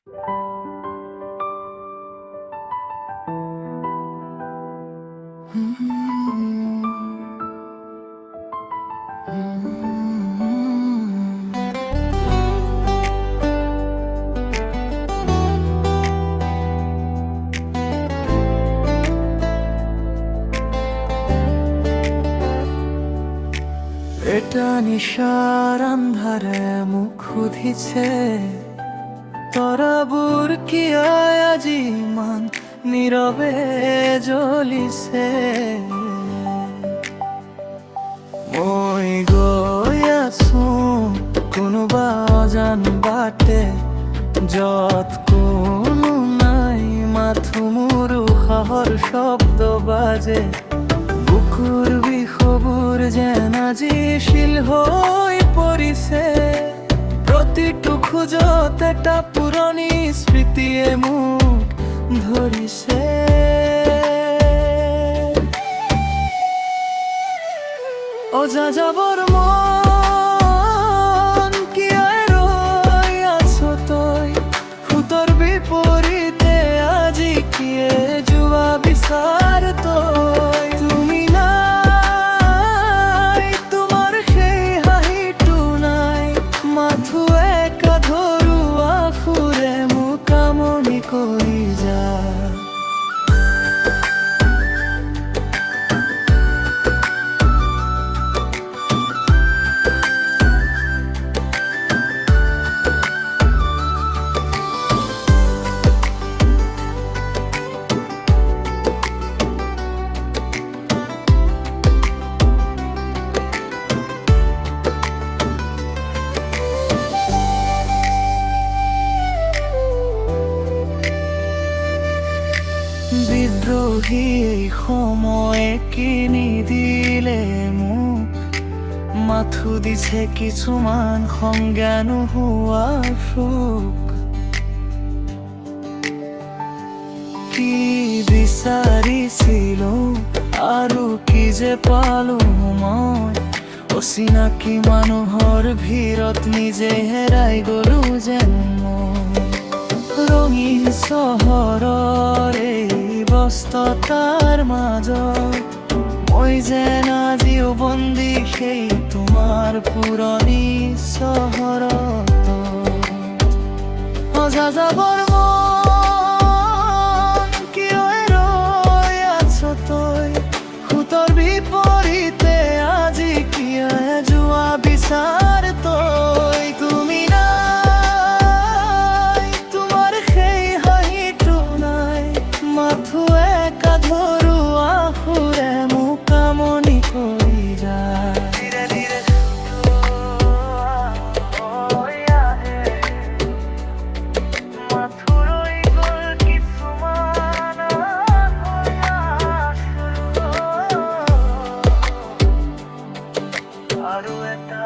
এটা নিশার আন্ধারে মুখ খুঁধিছে তরাবুর কি আজি মান নীরবে জ্বলিছে মই গৈ আছো কোনোবা অজান বাটে যত কোনো নাই মাথো মোৰ উশাহৰ শব্দ বাজে বুকুৰ বিষবোৰ যেন আজি শিল হৈ পৰিছে প্ৰতিটো খোজত এটা পুৰণি স্মৃতিয়ে মোক ধৰিছে অজা যাবৰ মন কিয় ৰৈ আছ তই সুতৰ বিপৰীতে আজি কিয়ে যোৱা বিচাৰ তই তুমি নাই তোমাৰ সেই হাঁহিটো নাই মাথো একা ধৰুৱা সুৰে মোক আমনি কৰি যা বিদ্ৰোহী এই সময়ে কিনি দিলে মোক মাথো দিছে কিছুমান সংজ্ঞা নোহোৱা সুখ কি বিচাৰিছিলো আৰু কি যে পালো মই অচিনাকি মানুহৰ ভিৰত নিজে হেৰাই গলো যেন মই ৰঙীন চহৰৰ এই ব্যস্ততাৰ মাজত মই যেন আজিও বন্দী সেই তোমাৰ পুৰণি চহৰত অজা যাবৰ মন কিয় ৰৈ আছ তই সুতৰ বিপৰীতে আজি কিয় যোৱা বিচাৰ তই তুমি মাথো একা ধৰুৱা সুৰে মোক আমনি কৰি যায় ধীৰে ধীৰে মাথো ৰৈ গ'ল কিছুমান আৰু এটা